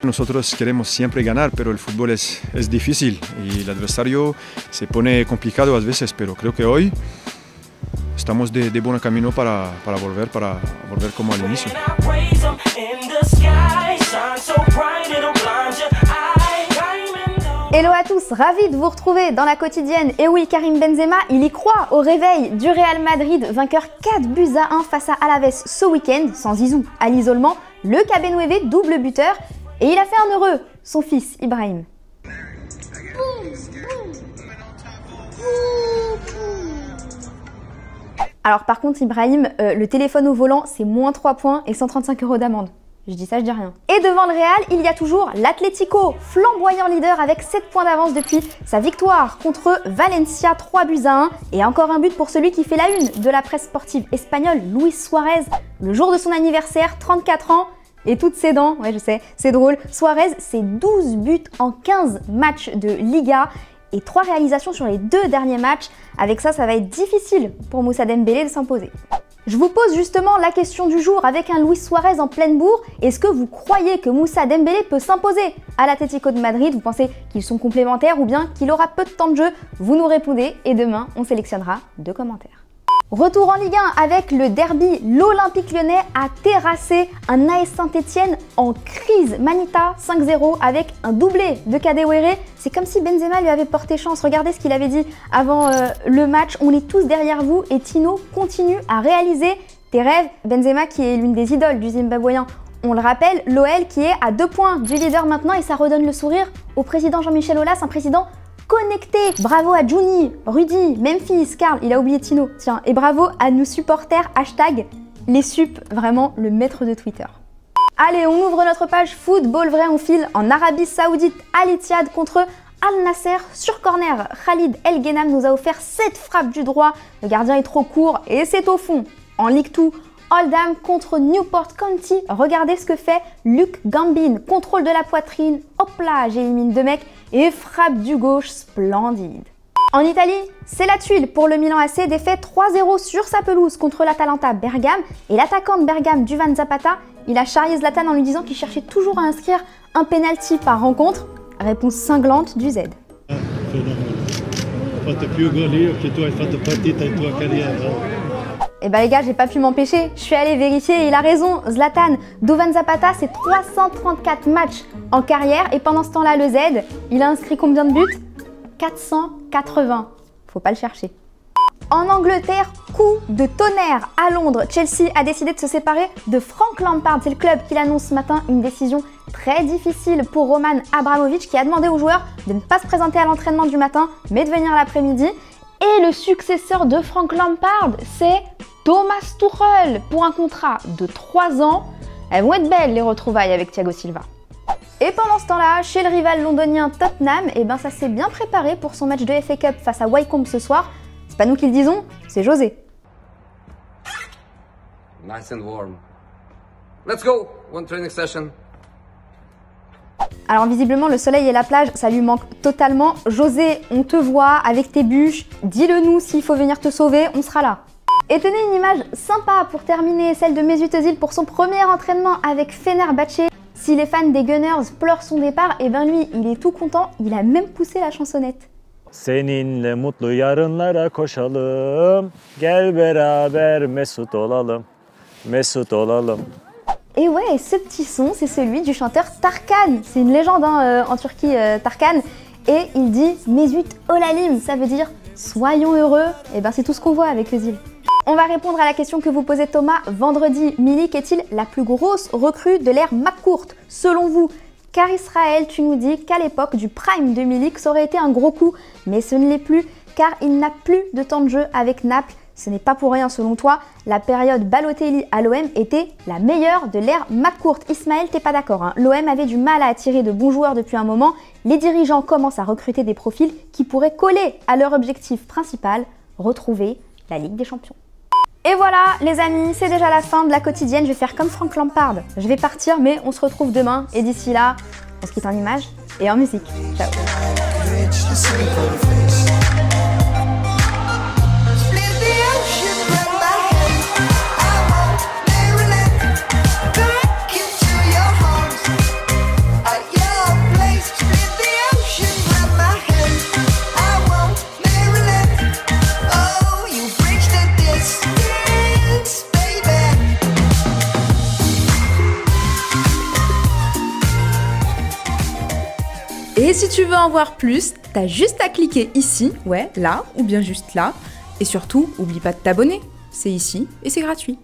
Nosotros queremos siempre ganar, pero el fútbol es difícil y el adversario se pone complicado a veces, pero creo que hoy estamos de buen camino para volver como al inicio. Hello à tous, ravi de vous retrouver dans la quotidienne. Et oui, Karim Benzema, il y croit au réveil du Real Madrid, vainqueur 4-1 face à Alaves ce week-end, sans Zizou à l'isolement, le KB9 double buteur, et il a fait un heureux, son fils Ibrahim. Alors par contre Ibrahim, le téléphone au volant c'est moins 3 points et 135 € d'amende. Je dis ça, je dis rien. Et devant le Real, il y a toujours l'Atlético, flamboyant leader avec 7 points d'avance depuis sa victoire contre Valencia 3-1. Et encore un but pour celui qui fait la une de la presse sportive espagnole, Luis Suarez, le jour de son anniversaire, 34 ans. Et toutes ses dents, ouais je sais, c'est drôle. Suarez, c'est 12 buts en 15 matchs de Liga et 3 réalisations sur les 2 derniers matchs. Avec ça, ça va être difficile pour Moussa Dembélé de s'imposer. Je vous pose justement la question du jour avec un Luis Suarez en pleine bourre. Est-ce que vous croyez que Moussa Dembélé peut s'imposer à l'Atlético de Madrid? Vous pensez qu'ils sont complémentaires ou bien qu'il aura peu de temps de jeu? Vous nous répondez et demain, on sélectionnera 2 commentaires. Retour en Ligue 1 avec le derby. L'Olympique Lyonnais a terrassé un AS Saint-Etienne en crise. Manita 5-0 avec un doublé de Kadewere. C'est comme si Benzema lui avait porté chance. Regardez ce qu'il avait dit avant le match. On est tous derrière vous et Tino continue à réaliser tes rêves. Benzema qui est l'une des idoles du Zimbabwéen. On le rappelle, l'OL qui est à 2 points du leader maintenant et ça redonne le sourire au président Jean-Michel Aulas, un président connecté. Bravo à Juni, Rudy, Memphis, Karl, il a oublié Tino, tiens, et bravo à nos supporters, hashtag les sup, vraiment le maître de Twitter. Allez, on ouvre notre page football vrai, on file en Arabie Saoudite, Al Ittihad contre Al Nasser sur corner. Khalid El Ghenam nous a offert 7 frappes du droit, le gardien est trop court et c'est au fond. En Ligue 2, Oldham contre Newport County, regardez ce que fait Luke Gambin, contrôle de la poitrine, hop là, j'élimine 2 mecs et frappe du gauche splendide. En Italie, c'est la tuile pour le Milan AC, défaite 3-0 sur sa pelouse contre l'Atalanta Bergame et l'attaquant de Bergame, Duvan Zapata, il a charrié Zlatan en lui disant qu'il cherchait toujours à inscrire un penalty par rencontre. Réponse cinglante du Z. Eh ben les gars, j'ai pas pu m'empêcher, je suis allée vérifier et il a raison, Zlatan. Duvan Zapata, c'est 334 matchs en carrière et pendant ce temps-là, le Z, il a inscrit combien de buts? 480. Faut pas le chercher. En Angleterre, coup de tonnerre à Londres. Chelsea a décidé de se séparer de Frank Lampard. C'est le club qui l'annonce ce matin, une décision très difficile pour Roman Abramovich qui a demandé aux joueurs de ne pas se présenter à l'entraînement du matin, mais de venir l'après-midi. Et le successeur de Frank Lampard, c'est Thomas Tuchel pour un contrat de 3 ans. Elles vont être belles les retrouvailles avec Thiago Silva. Et pendant ce temps-là, chez le rival londonien Tottenham, eh ben ça s'est bien préparé pour son match de FA Cup face à Wycombe ce soir. C'est pas nous qui le disons, c'est José. Nice and warm. Let's go, one training session. Alors visiblement le soleil et la plage, ça lui manque totalement. José, on te voit avec tes bûches, dis-le nous s'il faut venir te sauver, on sera là. Et tenez une image sympa pour terminer, celle de Mesut Özil pour son premier entraînement avec Fenerbahçe. Si les fans des Gunners pleurent son départ, et ben lui, il est tout content, il a même poussé la chansonnette. Seninle mutlu yarınlara koşalım, gel beraber mesut olalım, mesut olalım. Et ouais, ce petit son, c'est celui du chanteur Tarkan. C'est une légende en Turquie, Tarkan. Et il dit Mesut olalim, ça veut dire soyons heureux. Et ben c'est tout ce qu'on voit avec Özil. On va répondre à la question que vous posez Thomas vendredi. Milik est-il la plus grosse recrue de l'ère McCourt selon vous? Car Israël, tu nous dis qu'à l'époque du prime de Milik, ça aurait été un gros coup. Mais ce ne l'est plus car il n'a plus de temps de jeu avec Naples. Ce n'est pas pour rien selon toi, la période Balotelli à l'OM était la meilleure de l'ère McCourt. Ismaël, t'es pas d'accord, hein? L'OM avait du mal à attirer de bons joueurs depuis un moment. Les dirigeants commencent à recruter des profils qui pourraient coller à leur objectif principal, retrouver la Ligue des Champions. Et voilà les amis, c'est déjà la fin de la quotidienne. Je vais faire comme Frank Lampard. Je vais partir mais on se retrouve demain. Et d'ici là, on se quitte en images et en musique. Ciao. Et si tu veux en voir plus, t'as juste à cliquer ici, ouais, là, ou bien juste là. Et surtout, oublie pas de t'abonner. C'est ici et c'est gratuit.